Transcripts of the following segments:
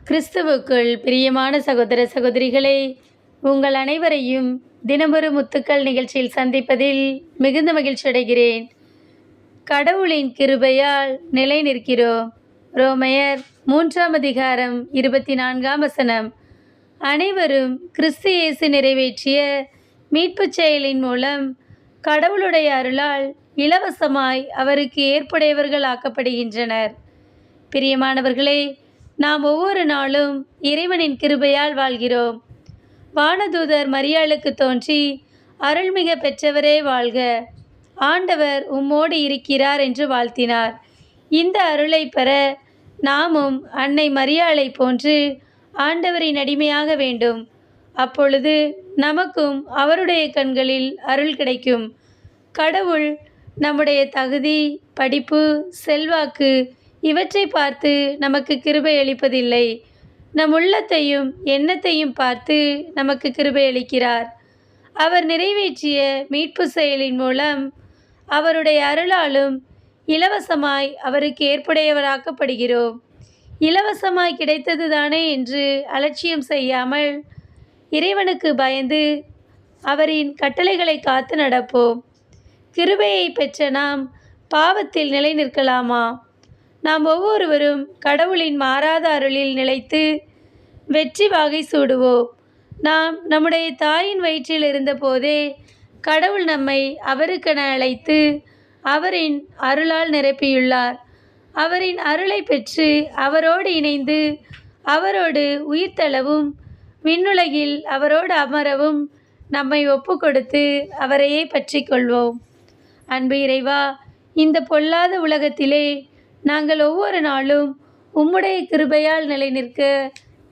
கிறிஸ்துவுக்குள் பிரியமான சகோதர சகோதரிகளே, உங்கள் அனைவரையும் தினமொரு முத்துக்கள் நிகழ்ச்சியில் சந்திப்பதில் மிகுந்த மகிழ்ச்சி அடைகிறேன். கடவுளின் கிருபையால் நிலை நிற்கிறோம். ரோமையர் 3ஆம் அதிகாரம் 24ஆம் வசனம். அனைவரும் கிறிஸ்து இயேசு நிறைவேற்றிய மீட்புச் செயலின் மூலம் கடவுளுடைய அருளால் இலவசமாய் அவருக்கு ஏற்புடையவர்கள் ஆக்கப்படுகின்றனர். பிரியமானவர்களே, நாம் ஒவ்வொரு நாளும் இறைவனின் கிருபையால் வாழ்கிறோம். வானதூதர் மரியாளுக்கு தோன்றி, அருள்மிக பெற்றவரே வாழ்க, ஆண்டவர் உம்மோடு இருக்கிறார் என்று வாழ்த்தினார். இந்த அருளை பெற நாமும் அன்னை மரியாளை போன்று ஆண்டவரின் அடிமையாக வேண்டும். அப்பொழுது நமக்கும் அவருடைய கண்களில் அருள் கிடைக்கும். கடவுள் நம்முடைய தகுதி, படிப்பு, செல்வாக்கு இவற்றை பார்த்து நமக்கு கிருபை அளிப்பதில்லை. நம் உள்ளத்தையும் எண்ணத்தையும் பார்த்து நமக்கு கிருபை அளிக்கிறார். அவர் நிறைவேற்றிய மீட்பு செயலின் மூலம் அவருடைய அருளாலும் இலவசமாய் அவருக்கு ஏற்புடையவராக்கப்படுகிறோம். இலவசமாய் கிடைத்தது தானே என்று அலட்சியம் செய்யாமல் இறைவனுக்கு பயந்து அவரின் கட்டளைகளை காத்து நடப்போம். கிருபையை பெற்ற நாம் பாவத்தில் நிலை நிற்கலாமா? நாம் ஒவ்வொருவரும் கடவுளின் மாறாத அருளில் நிலைத்து வெற்றி வாகை சூடுவோம். நாம் நம்முடைய தாயின் வயிற்றில் இருந்தபோதே கடவுள் நம்மை அவருக்கென அழைத்து அவரின் அருளால் நிரப்பியுள்ளார். அவரின் அருளை பெற்று அவரோடு இணைந்து அவரோடு உயிர்த்தெழவும் விண்ணுலகில் அவரோடு அமரவும் நம்மை ஒப்பு கொடுத்து அவரையே பற்றி கொள்வோம். அன்பு இறைவா, இந்த பொல்லாத உலகத்திலே நாங்கள் ஒவ்வொரு நாளும் உம்முடைய கிருபையால் நிலை நிற்க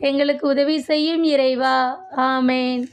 எங்களுக்கு உதவி செய்யும் இறைவா. ஆமேன்.